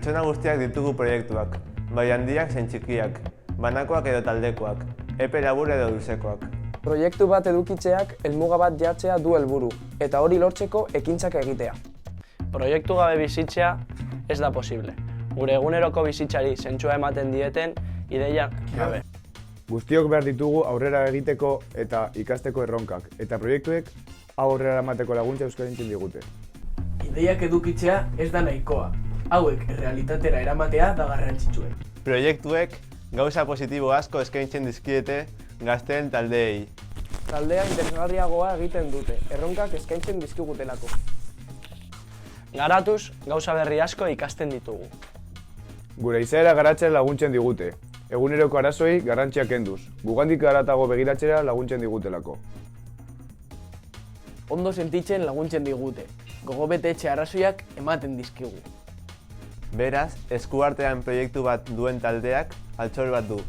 Pertsona guztiak ditugu proiektuak, bai handiak zein txikiak, banakoak edo taldekoak, epe labur edo luzekoak. Proiektu bat edukitzeak helmuga bat jartzea du helburu, eta hori lortzeko ekintzak egitea. Proiektu gabe bizitzea ez da posible. Gure eguneroko bizitzari zentzua ematen dieten ideia gabe. Guztiok behar ditugu aurrera egiteko eta ikasteko erronkak, eta proiektuek aurrera emateko laguntza eskaintzen digute. Ideiak edukitzea ez da nahikoa. Hauek errealitatera eramatea da garrantzitsuen. Proiektuek gauza positibo asko eskaintzen dizkiete gazteen taldeei. Taldea interesgarriagoa egiten dute, erronkak eskaintzen dizkigutelako. Garatuz, gauza berri asko ikasten ditugu. Gure izaera garatzen laguntzen digute, eguneroko arazoei garrantzia kenduz, gugandik haratago begiratzera laguntzen digutelako. Ondo sentitzen laguntzen digute, gogobetetxe arrazoiak ematen dizkigu. Beraz, eskuartean proiektu bat duen taldeak altxor bat du.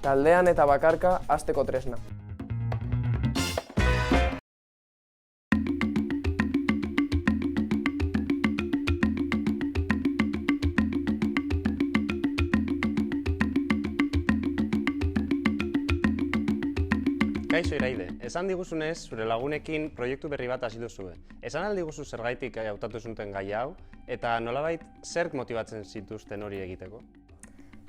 Taldean eta bakarka hasteko tresna. Kaixo Iraide, esan diguzunez, zure lagunekin proiektu berri bat hasi duzue. Esan aldiguzu zergaitik hautatu zuten gai hau, eta nolabait zerk motibatzen zituzten hori egiteko?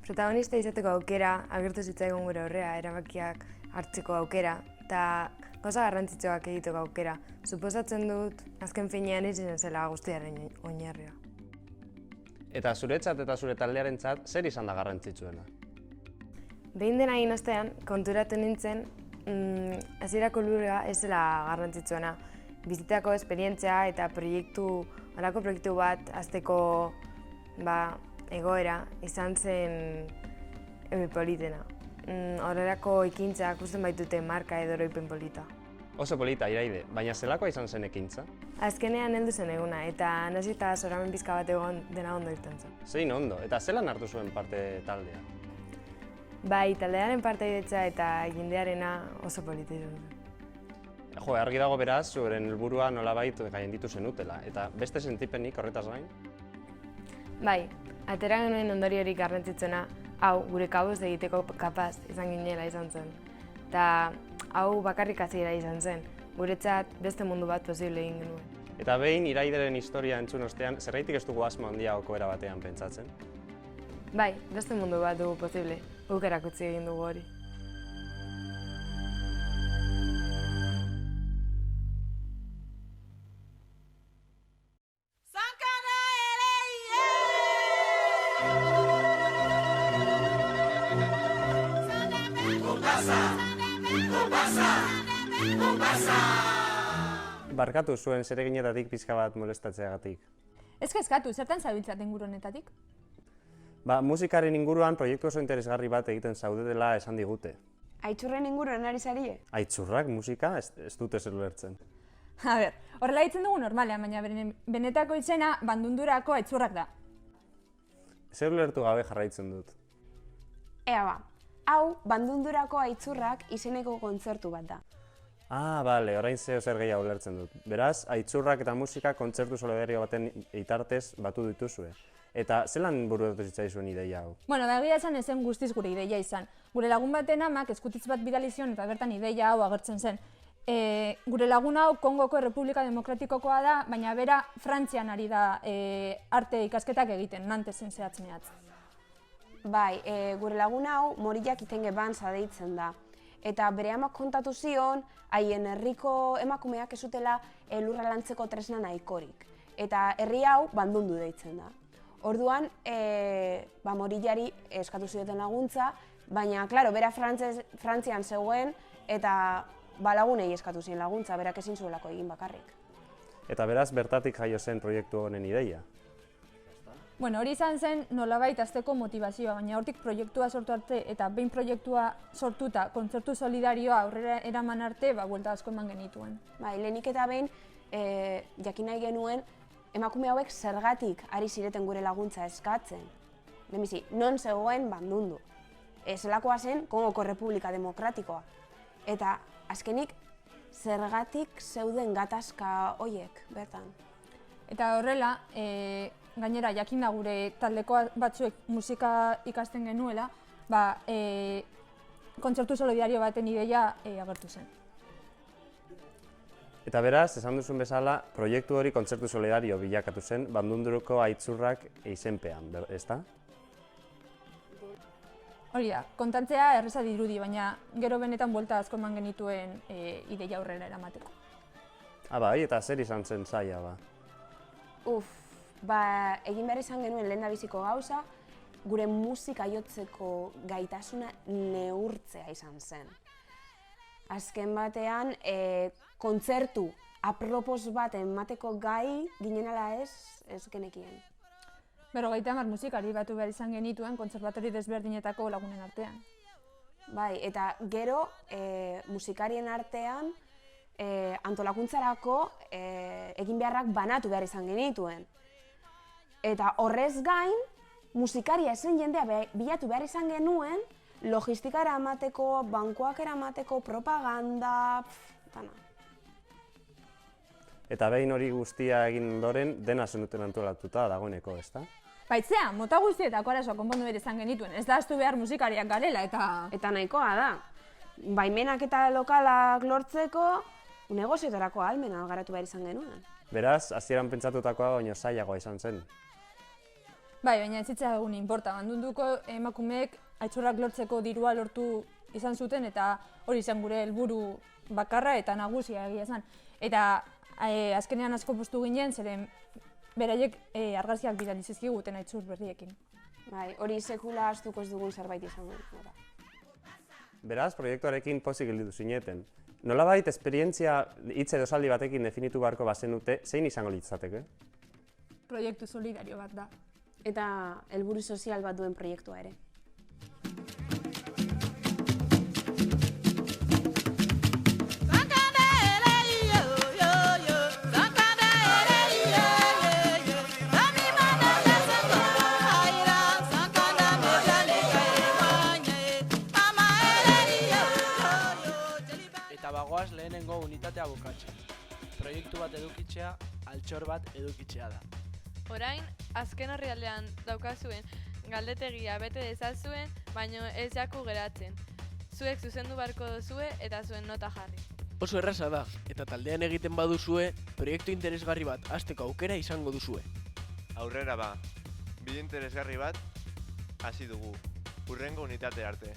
Protagonista izateko aukera, agertu zitzaigun gure aurrea, erabakiak hartzeko aukera, eta gauza garrantzitsuak egiteko aukera. Suposatzen dut, azken finean izan zela guztiaren oinarria. Eta zuretzat eta zure taldearentzat zer izan da garrantzitsuena? Behin dena egin ostean, konturatu nintzen, hasierako lurra ez zela garrantzitsuena. Bizitako esperientzia eta halako proiektu bat hasteko egoera izan zen politena. Horrelako ekintzak usten baitute marka edo oroipen polita. Oso polita, Iraide, baina zelakoa izan zen ekintza? Azkenean heldu zen eguna, eta nasi eta zoramen pizka bat egon dena ondo irten zen. Zein ondo, eta zelan hartu zuen parte taldea? Bai, taldearen partaidetza eta jendearena oso polita izan zen. Jo, argi dago beraz, zuren helburua nolabait gainditu zenutela, eta beste sentipenik horretaz gain? Bai, atera genuen ondoriorik garrantzitsuena, hau gure kabuz egiteko kapaz izan ginela izan zen. Eta hau bakarrik hasiera izan zen, guretzat beste mundu bat posible egin genuen. Eta behin Iraideren historia entzun ostean, zergaitik ez dugu asmo handiagoko era batean pentsatzen? Bai, beste mundu bat dugu posible, guk erakutsi egin dugu hori. Barkatu zuen zereginetatik pixka bat molestatzeagatik. Ez kezkatu, zertan zabiltzat inguru honetatik? Musikaren inguruan proiektu oso interesgarri bat egiten zaudetela esan digute. Aitzurren inguruan ari zarie? Aitzurrak, musika, ez dute zer ulertzen. A ber, horrela ditzen dugu normalean, baina benetako izena bandundurako aitzurrak da. Zer ulertu gabe jarraitzen dut. Ea ba, hau bandundurako aitzurrak izeneko kontzertu bat da. Bale, orain zeo zer gehiago ulertzen dut. Beraz, aitzurrak eta musika kontzertu solidario baten itartez batu dituzue. Eta zelan buruatu zitzaizuen ideia hau? Bueno, egia esan ezen guztiz gure ideia izan. Gure lagun baten amak eskutitz bat bidali zion eta bertan ideia hau agertzen zen. Gure lagun hau Kongoko Errepublika Demokratikokoa da, baina bera Frantzian ari da arte ikasketak egiten, Nantesen zehatz mehatz. Bai, gure lagun hau Morillak Itenge Banza deitzen da. Eta bere amak kontatu zion, haien herriko emakumeak ez zutela lurra lantzeko tresna nahikorik. Eta herri hau bandundu deitzen da. Orduan, Morillari eskatu zioten laguntza, baina, klaro, bera Frantzian zegoen eta lagunei eskatu zien laguntza, berak ezin zuelako egin bakarrik. Eta beraz, bertatik jaio zen proiektu honen ideia? Bueno, hori izan zen nolabait hasteko motivazioa, baina hortik proiektua sortu arte eta behin proiektua sortuta kontzertu solidarioa aurrera eraman arte, buelta asko eman genituen. Bai, lehenik eta behin jakin nahi genuen emakume hauek zergatik ari zireten gure laguntza eskatzen. Lehenbizi, non zegoen bandundu. Zelakoa zen Kongoko Errepublika Demokratikoa. Eta azkenik, zergatik zeuden gatazka hoiek bertan. Eta horrela, gainera jakinda gure taldeko batzuek musika ikasten genuela, kontzertu solidario baten ideia agertu zen. Eta beraz, esan duzun bezala, proiektu hori kontzertu solidario bilakatu zen, Bandunduruko Aitzurrak izenpean, ezta? Hori da, kontantzea erreza dirudi, baina gero benetan buelta asko eman genituen ideia aurrera eramateko. Bai, eta zer izan zen zaila, ba? Egin behar izan genuen lehendabiziko gauza, gure musika jotzeko gaitasuna neurtzea izan zen. Azken batean, kontzertu apropos bat emateko gai ginenala ez genekien. 50 musikari batu behar izan genituen kontserbatori desberdinetako lagunen artean. Bai, eta gero musikarien artean antolakuntzarako egin beharrak banatu behar izan genituen. Eta horrez gain, musikaria esen jendea bilatu behar izan genuen, logistika eramateko, bankuak eramateko, propaganda, dana. Eta behin hori guztia egin ondoren, dena zenuten antolatuta dagoeneko, ezta? Baitzea, mota guztietako arazoa konpondu behar izan genituen, ez da ahaztu behar musikariak garela Eta nahikoa da. Baimenak eta lokalak lortzeko, negozioetarako ahalmena garatu behar izan genuen. Beraz, hasieran pentsatutakoa baino zailagoa izan zen. Bai, baina ez zitzaigun inporta. Bandunduko emakumeek Aitzurrak lortzeko dirua lortu izan zuten eta hori izan gure helburu bakarra eta nagusia egia zen. Eta azkenean asko postu ginen, zeren beraiek argazkiak bidali zizkiguten Aitzur berriekin. Bai, hori sekula ahaztuko ez dugun zerbait izan du. Beraz, proiektuarekin pozik gelditu zineten. Nolabait, esperientzia hitz edo esaldi batekin definitu beharko bazenute, zein izango litzateke? Proiektu solidario bat da. Eta helburu sozial bat duen proiektua ere. Eta bagoaz lehenengo unitatea bukatzen. Proiektu bat edukitzea, altxor bat edukitzea da. Orain, azken orrialdean daukazuen galdetegia bete dezazuen, baino ez jaku geratzen. Zuek zuzendu beharko duzue eta zuen nota jarri. Oso erraza da, eta taldean egiten baduzue, proiektu interesgarri bat hasteko aukera izango duzue. Aurrera ba, bide interesgarri bat hasi dugu, hurrengo unitate arte.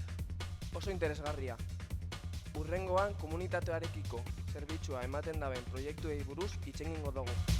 Oso interesgarria. Hurrengoan komunitatearekiko zerbitzua ematen daben proiektuei buruz hitz egingo dugu.